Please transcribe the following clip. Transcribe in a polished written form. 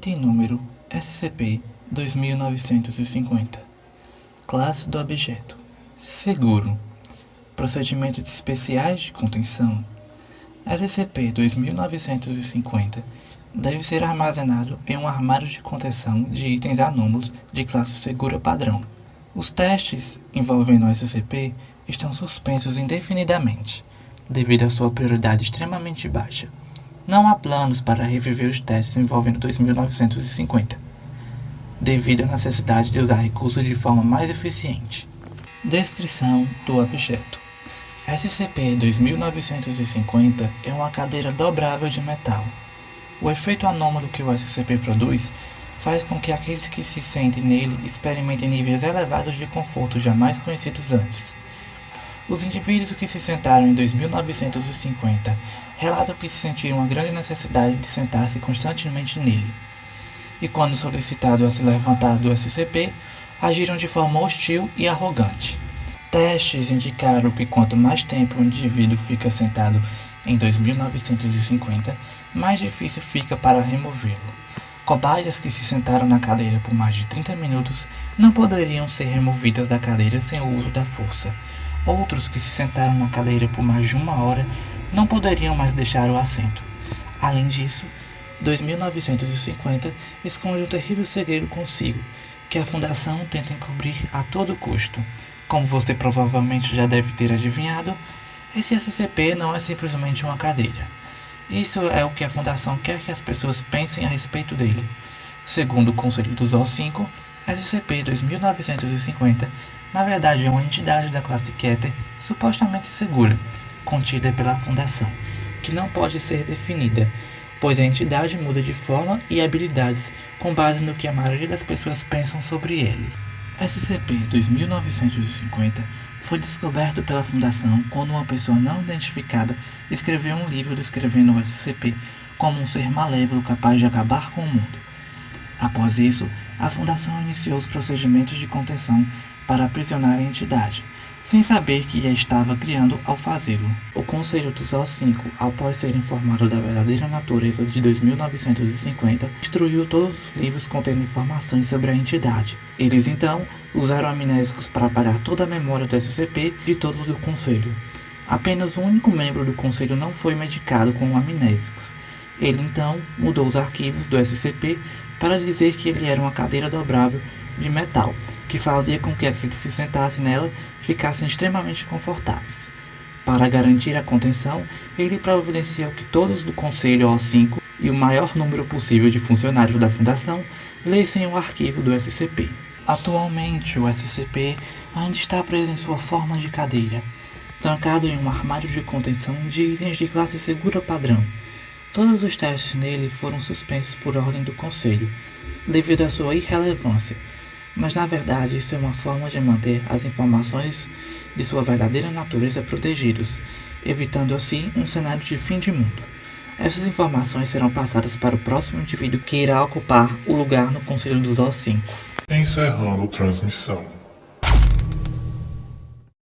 Item número SCP-2950. Classe do objeto: seguro. Procedimentos especiais de contenção. SCP-2950 deve ser armazenado em um armário de contenção de itens anômalos de classe segura padrão. Os testes envolvendo o SCP estão suspensos indefinidamente, devido à sua prioridade extremamente baixa. Não há planos para reviver os testes envolvendo 2950, devido à necessidade de usar recursos de forma mais eficiente. Descrição do objeto: SCP-2950 é uma cadeira dobrável de metal. O efeito anômalo que o SCP produz faz com que aqueles que se sentem nele experimentem níveis elevados de conforto jamais conhecidos antes. Os indivíduos que se sentaram em 2950 relatam que se sentiram uma grande necessidade de sentar-se constantemente nele, e quando solicitado a se levantar do SCP, agiram de forma hostil e arrogante. Testes indicaram que quanto mais tempo o indivíduo fica sentado em 2950, mais difícil fica para removê-lo. Cobaias que se sentaram na cadeira por mais de 30 minutos não poderiam ser removidas da cadeira sem o uso da força. Outros que se sentaram na cadeira por mais de 1 hora não poderiam mais deixar o assento. Além disso, 2950 esconde um terrível segredo consigo, que a Fundação tenta encobrir a todo custo. Como você provavelmente já deve ter adivinhado, esse SCP não é simplesmente uma cadeira. Isso é o que a Fundação quer que as pessoas pensem a respeito dele. Segundo o Conselho dos O5, SCP-2950 na verdade é uma entidade da classe Keter supostamente segura, contida pela Fundação, que não pode ser definida, pois a entidade muda de forma e habilidades com base no que a maioria das pessoas pensam sobre ele. SCP-2950 foi descoberto pela Fundação quando uma pessoa não identificada escreveu um livro descrevendo o SCP como um ser malévolo capaz de acabar com o mundo. Após isso, a Fundação iniciou os procedimentos de contenção para aprisionar a entidade, sem saber que a estava criando ao fazê-lo. O Conselho dos O5, após ser informado da verdadeira natureza de 2950, destruiu todos os livros contendo informações sobre a entidade. Eles então usaram amnésicos para apagar toda a memória do SCP de todos do Conselho. Apenas um único membro do Conselho não foi medicado com amnésicos. Ele então mudou os arquivos do SCP para dizer que ele era uma cadeira dobrável de metal, que fazia com que aqueles que se sentassem nela ficassem extremamente confortáveis. Para garantir a contenção, ele providenciou que todos do Conselho O5 e o maior número possível de funcionários da Fundação lessem o arquivo do SCP. Atualmente, o SCP ainda está preso em sua forma de cadeira, trancado em um armário de contenção de itens de classe segura padrão. Todos os testes nele foram suspensos por ordem do Conselho, devido à sua irrelevância, mas na verdade isso é uma forma de manter as informações de sua verdadeira natureza protegidos, evitando assim um cenário de fim de mundo. Essas informações serão passadas para o próximo indivíduo que irá ocupar o lugar no Conselho dos O5. Encerrando transmissão.